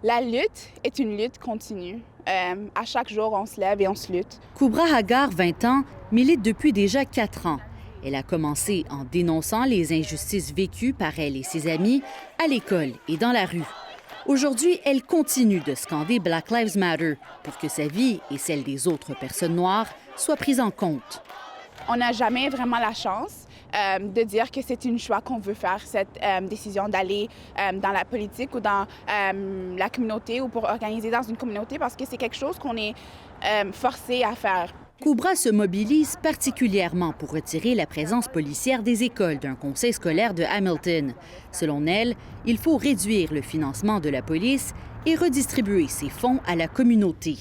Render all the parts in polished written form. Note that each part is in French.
La lutte est une lutte continue. À chaque jour, on se lève et on se lutte. Kubra Hagar, 20 ans, milite depuis déjà 4 ans. Elle a commencé en dénonçant les injustices vécues par elle et ses amis à l'école et dans la rue. Aujourd'hui, elle continue de scander Black Lives Matter pour que sa vie et celle des autres personnes noires soient prises en compte. On n'a jamais vraiment la chance de dire que c'est une choix qu'on veut faire, cette décision d'aller dans la politique ou dans la communauté ou pour organiser dans une communauté parce que c'est quelque chose qu'on est forcé à faire. Kubra se mobilise particulièrement pour retirer la présence policière des écoles d'un conseil scolaire de Hamilton. Selon elle, il faut réduire le financement de la police et redistribuer ses fonds à la communauté.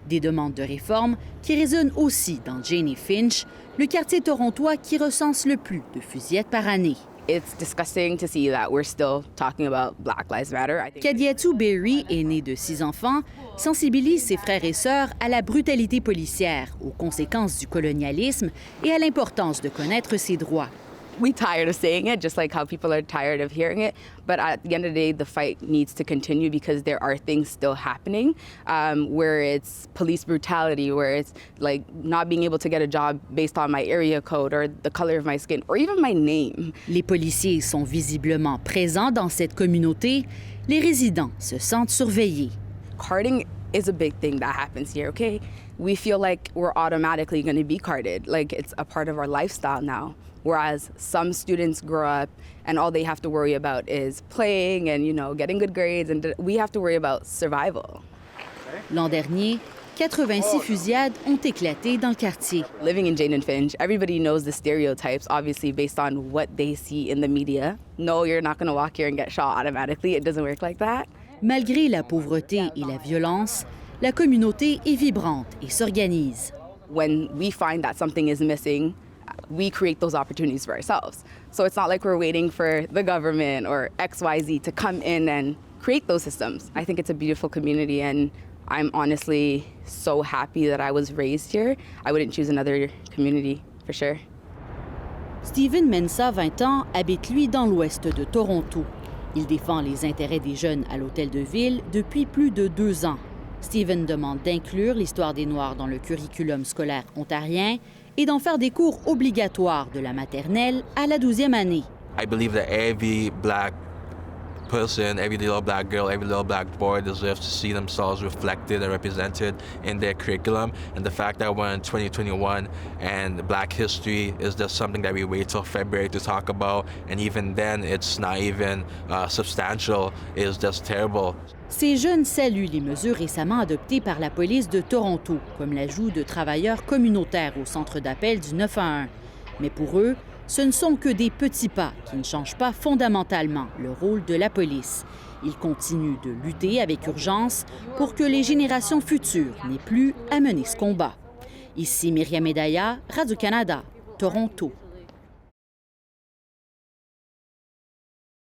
Des demandes de réforme qui résonnent aussi dans Janie Finch, le quartier torontois qui recense le plus de fusillades par année. It's disgusting to see that we're still talking about Black Lives Matter. Kadiatou Berry, aînée de 6 enfants, sensibilise ses frères et sœurs à la brutalité policière, aux conséquences du colonialisme et à l'importance de connaître ses droits. We're tired of saying it, just like how people are tired of hearing it. But at the end of the day, the fight needs to continue because there are things still happening where it's police brutality, where it's like not being able to get a job based on my area code or the color of my skin or even my name. Les policiers sont visiblement présents dans cette communauté. Les résidents se sentent surveillés. Carding is a big thing that happens here, okay? We feel like we're automatically going to be carded, like it's a part of our lifestyle now. Whereas some students grow up and all they have to worry about is playing and, getting good grades, and we have to worry about survival. L'an dernier, 86 fusillades ont éclaté dans le quartier. Living in Jane and Finch, everybody knows the stereotypes, obviously based on what they see in the media. No, you're not going to walk here and get shot automatically. It doesn't work like that. Malgré la pauvreté et la violence, la communauté est vibrante et s'organise. When we find that something is missing, we create those opportunities for ourselves. So it's not like we're waiting for the government or XYZ to come in and create those systems. I think it's a beautiful community and I'm honestly so happy that I was raised here. I wouldn't choose another community for sure. Steven Mensah, 20 ans, habite lui dans l'ouest de Toronto. Il défend les intérêts des jeunes à l'hôtel de ville depuis plus de 2 ans. Steven demande d'inclure l'histoire des Noirs dans le curriculum scolaire ontarien et d'en faire des cours obligatoires de la maternelle à la 12e année. I believe that every Black person, every little Black girl, every little Black boy deserves to see themselves reflected and represented in their curriculum. And the fact that we're in 2021 and Black history is just something that we wait till February to talk about, and even then it's not even substantial, is just terrible. Ces jeunes saluent les mesures récemment adoptées par la police de Toronto, comme l'ajout de travailleurs communautaires au centre d'appel du 911. Mais pour eux, ce ne sont que des petits pas qui ne changent pas fondamentalement le rôle de la police. Ils continuent de lutter avec urgence pour que les générations futures n'aient plus à mener ce combat. Ici Myriam Edaya, Radio-Canada, Toronto.